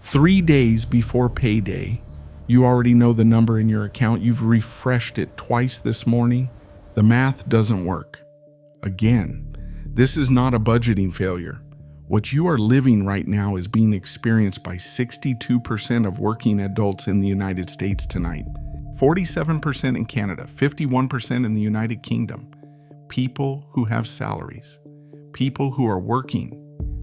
3 days before payday, you already know the number in your account. You've refreshed it twice this morning. The math doesn't work. Again, this is not a budgeting failure. What you are living right now is being experienced by 62% of working adults in the United States tonight, 47% in Canada, 51% in the United Kingdom. People who have salaries, people who are working,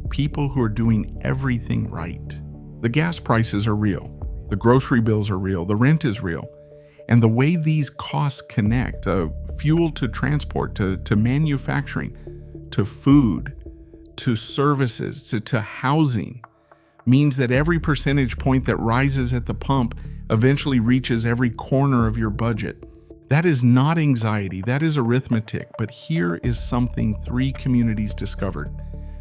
people who are doing everything right. The gas prices are real. The grocery bills are real. The rent is real. And the way these costs connect, fuel to transport, to manufacturing, to food, to services, to housing, means that every percentage point that rises at the pump eventually reaches every corner of your budget. That is not anxiety, that is arithmetic. But here is something 3 communities discovered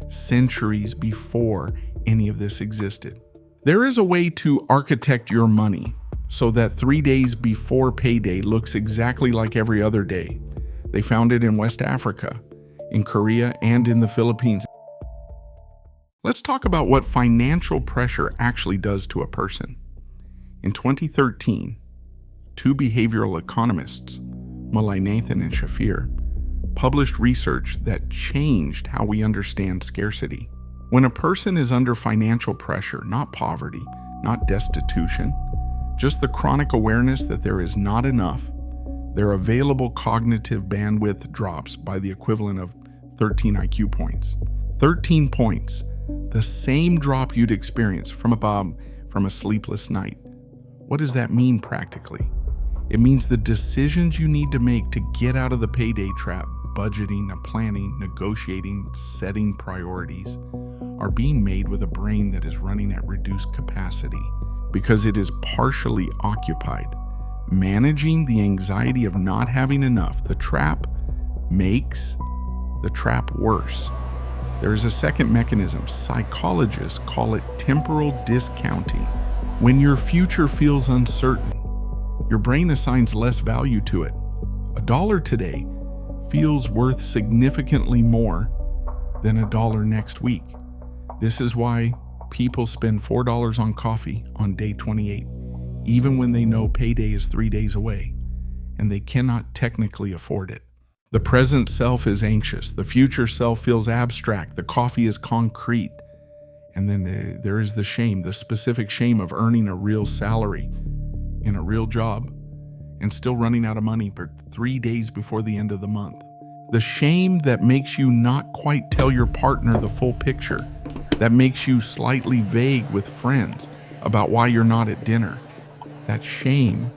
centuries before any of this existed. There is a way to architect your money so that 3 days before payday looks exactly like every other day. They found it in West Africa, in Korea, and in the Philippines. Let's talk about what financial pressure actually does to a person. In 2013, 2 behavioral economists, Mullainathan and Shafir, published research that changed how we understand scarcity. When a person is under financial pressure, not poverty, not destitution, just the chronic awareness that there is not enough, their available cognitive bandwidth drops by the equivalent of 13 IQ points. 13 points, the same drop you'd experience from a sleepless night. What does that mean practically? It means the decisions you need to make to get out of the payday trap, budgeting, planning, negotiating, setting priorities, are being made with a brain that is running at reduced capacity because it is partially occupied. Managing the anxiety of not having enough, the trap makes the trap worse. There is a second mechanism. Psychologists call it temporal discounting. When your future feels uncertain, your brain assigns less value to it. $1 today feels worth significantly more than $1 next week. This is why people spend $4 on coffee on day 28, even when they know payday is 3 days away, and they cannot technically afford it. The present self is anxious. The future self feels abstract. The coffee is concrete. And then there is the shame, the specific shame of earning a real salary in a real job and still running out of money for 3 days before the end of the month. The shame that makes you not quite tell your partner the full picture, that makes you slightly vague with friends about why you're not at dinner. That shame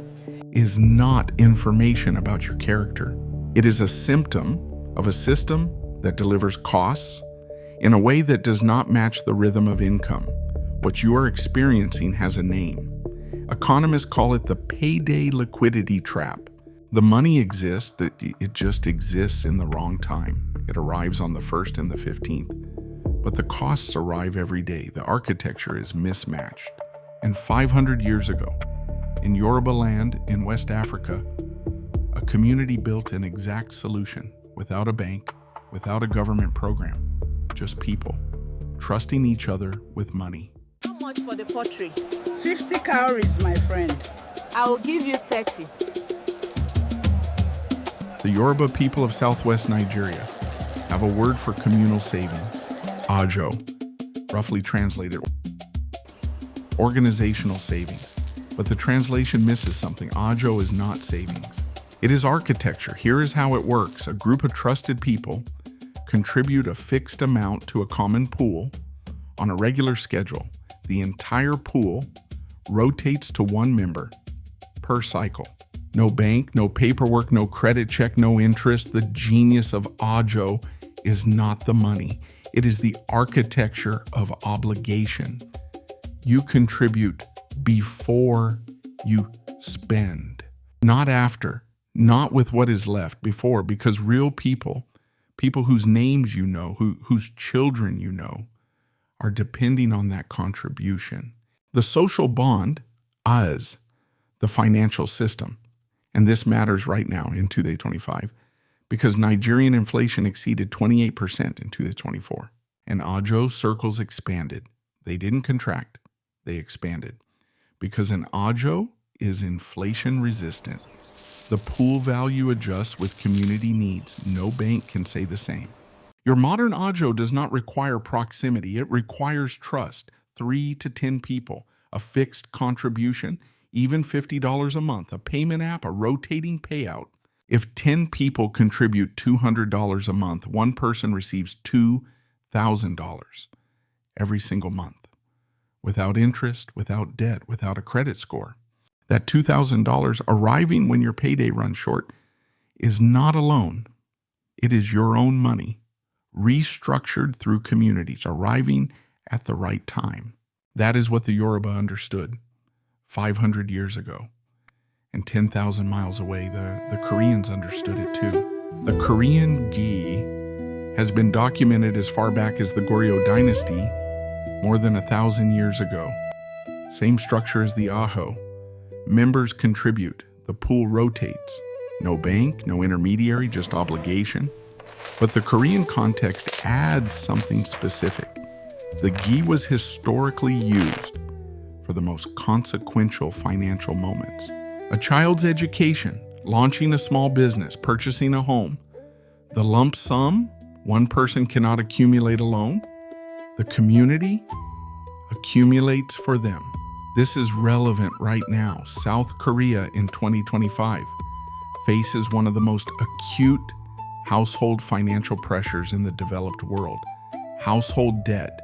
is not information about your character. It is a symptom of a system that delivers costs in a way that does not match the rhythm of income. What you are experiencing has a name. Economists call it the payday liquidity trap. The money exists, it just exists in the wrong time. It arrives on the 1st and the 15th. But the costs arrive every day. The architecture is mismatched. And 500 years ago, in Yoruba land in West Africa, a community built an exact solution without a bank, without a government program, just people trusting each other with money. How much for the pottery? 50 calories, my friend. I will give you 30. The Yoruba people of southwest Nigeria have a word for communal savings, ajo, roughly translated organizational savings. But the translation misses something. Ajo is not savings. It is architecture. Here is how it works. A group of trusted people contribute a fixed amount to a common pool on a regular schedule. The entire pool rotates to one member per cycle. No bank, no paperwork, no credit check, no interest. The genius of Ajo is not the money. It is the architecture of obligation. You contribute before you spend, not after, not with what is left, before, because real people whose names you know, whose children you know, are depending on that contribution. The social bond is the financial system. And this matters right now in 2025 because Nigerian inflation exceeded 28% in 2024 and Ajo circles expanded. They didn't contract, they expanded. Because an ajo is inflation resistant. The pool value adjusts with community needs. No bank can say the same. Your modern ajo does not require proximity. It requires trust. 3 to 10 people, a fixed contribution, even $50 a month, a payment app, a rotating payout. If 10 people contribute $200 a month, one person receives $2,000 every single month, without interest, without debt, without a credit score. That $2,000 arriving when your payday runs short is not a loan. It is your own money, restructured through communities, arriving at the right time. That is what the Yoruba understood 500 years ago. And 10,000 miles away, the Koreans understood it too. The Korean gi has been documented as far back as the Goryeo dynasty, more than 1,000 years ago. Same structure as the aho. Members contribute. The pool rotates. No bank, no intermediary, just obligation. But the Korean context adds something specific. The gi was historically used for the most consequential financial moments. A child's education, launching a small business, purchasing a home. The lump sum, one person cannot accumulate alone. The community accumulates for them. This is relevant right now. South Korea in 2025 faces one of the most acute household financial pressures in the developed world. Household debt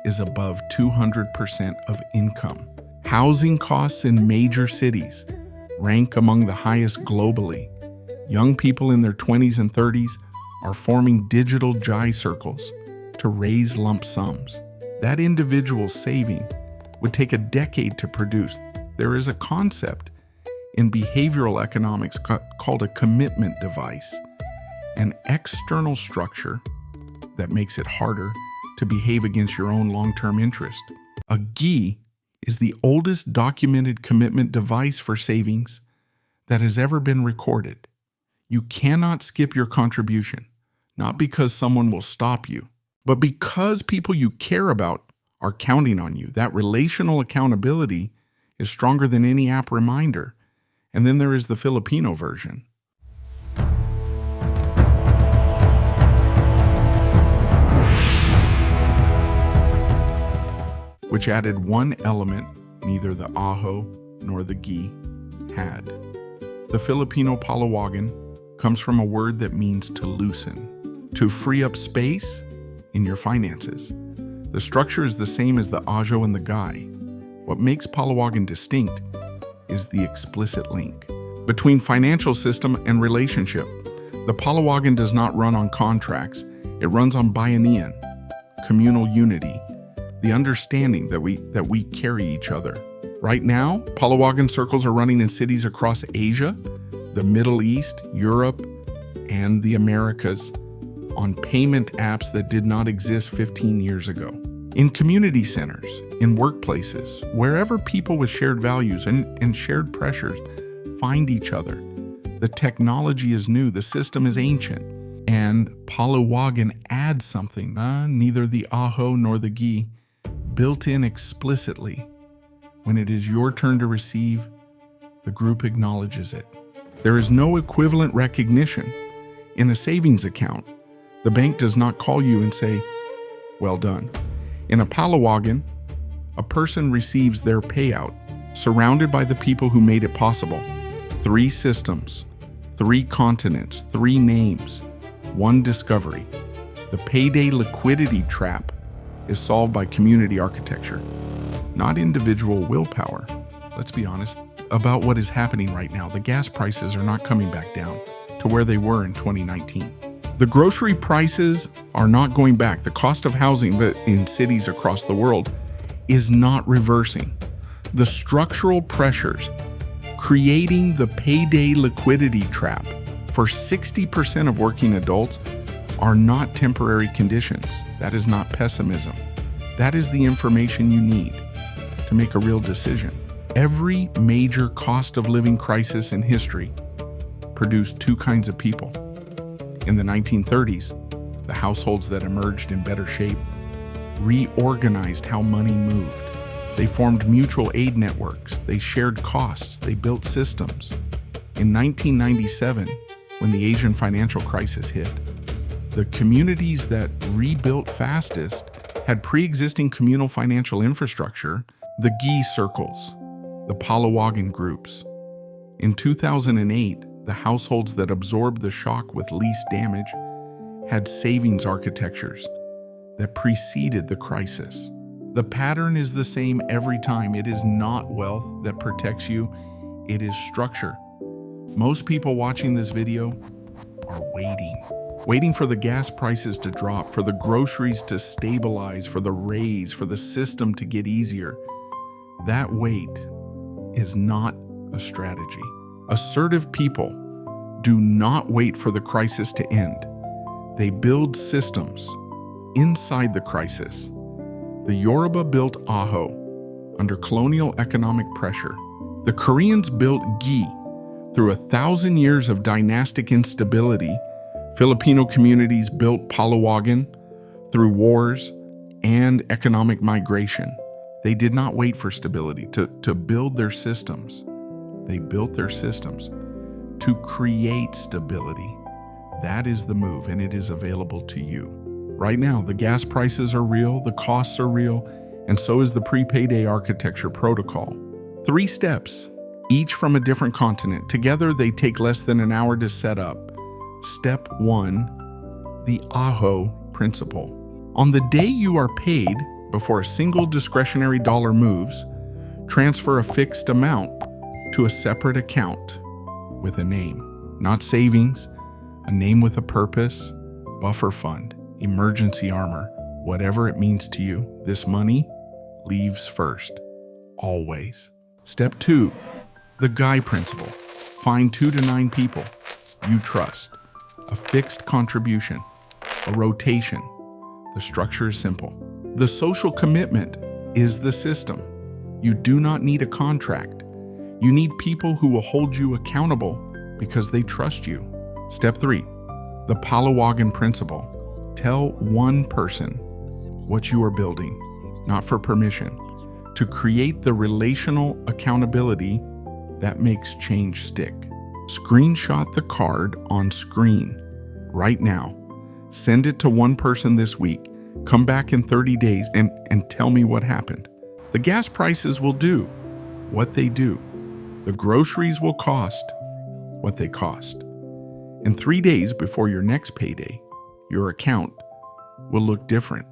is above 200% of income. Housing costs in major cities rank among the highest globally. Young people in their 20s and 30s are forming digital jai circles to raise lump sums. That individual saving would take a decade to produce. There is a concept in behavioral economics called a commitment device, an external structure that makes it harder to behave against your own long-term interest. A gi is the oldest documented commitment device for savings that has ever been recorded. You cannot skip your contribution, not because someone will stop you, but because people you care about are counting on you. That relational accountability is stronger than any app reminder. And then there is the Filipino version. Which added one element neither the aho nor the gi had. The Filipino palawagan comes from a word that means to loosen, to free up space in your finances. The structure is the same as the ajo and the gai. What makes palawagan distinct is the explicit link between financial system and relationship. The palawagan does not run on contracts. It runs on bayanihan, communal unity, the understanding that we carry each other. Right now, palawagan circles are running in cities across Asia, the Middle East, Europe, and the Americas on payment apps that did not exist 15 years ago. In community centers, in workplaces, wherever people with shared values and shared pressures find each other. The technology is new, the system is ancient, and palawagan adds something, neither the aho nor the gi, built in explicitly. When it is your turn to receive, the group acknowledges it. There is no equivalent recognition. In a savings account, the bank does not call you and say, "Well done." In a palawagan, a person receives their payout, surrounded by the people who made it possible. 3 systems, 3 continents, 3 names, 1 discovery. The payday liquidity trap is solved by community architecture, not individual willpower. Let's be honest about what is happening right now. The gas prices are not coming back down to where they were in 2019. The grocery prices are not going back. The cost of housing in cities across the world is not reversing. The structural pressures creating the payday liquidity trap for 60% of working adults are not temporary conditions. That is not pessimism. That is the information you need to make a real decision. Every major cost of living crisis in history produced 2 kinds of people. In the 1930s, the households that emerged in better shape reorganized how money moved. They formed mutual aid networks. They shared costs. They built systems. In 1997, when the Asian financial crisis hit, the communities that rebuilt fastest had pre-existing communal financial infrastructure, the Gi circles, the Palawagan groups. In 2008, the households that absorbed the shock with least damage had savings architectures that preceded the crisis. The pattern is the same every time. It is not wealth that protects you, it is structure. Most people watching this video are waiting for the gas prices to drop, for the groceries to stabilize, for the raise, for the system to get easier. That wait is not a strategy. Assertive people do not wait for the crisis to end. They build systems inside the crisis. The Yoruba built Aho under colonial economic pressure. The Koreans built Gi through 1,000 years of dynastic instability. Filipino communities built Palawagan through wars and economic migration. They did not wait for stability to build their systems. They built their systems to create stability. That is the move, and it is available to you. Right now, the gas prices are real, the costs are real, and so is the pre-payday architecture protocol. 3 steps, each from a different continent. Together, they take less than an hour to set up. Step 1, the Aho principle. On the day you are paid, before a single discretionary dollar moves, transfer a fixed amount to a separate account with a name. Not savings, a name with a purpose, buffer fund, emergency armor, whatever it means to you. This money leaves first, always. Step 2, the Guy principle. Find 2 to 9 people you trust. A fixed contribution, a rotation. The structure is simple. The social commitment is the system. You do not need a contract. You need people who will hold you accountable because they trust you. Step 3, the Palawagan principle. Tell one person what you are building, not for permission, to create the relational accountability that makes change stick. Screenshot the card on screen right now. Send it to one person this week. Come back in 30 days and tell me what happened. The gas prices will do what they do. The groceries will cost what they cost. And 3 days before your next payday, your account will look different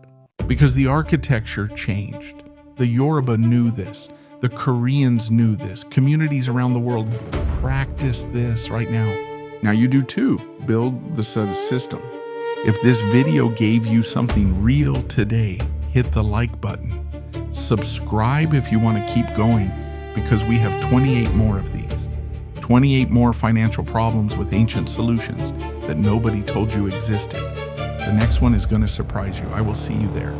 because the architecture changed. The Yoruba knew this. The Koreans knew this. Communities around the world practice this right now. Now you do too. Build the system. If this video gave you something real today, hit the like button. Subscribe if you want to keep going, because we have 28 more of these. 28 more financial problems with ancient solutions that nobody told you existed. The next one is going to surprise you. I will see you there.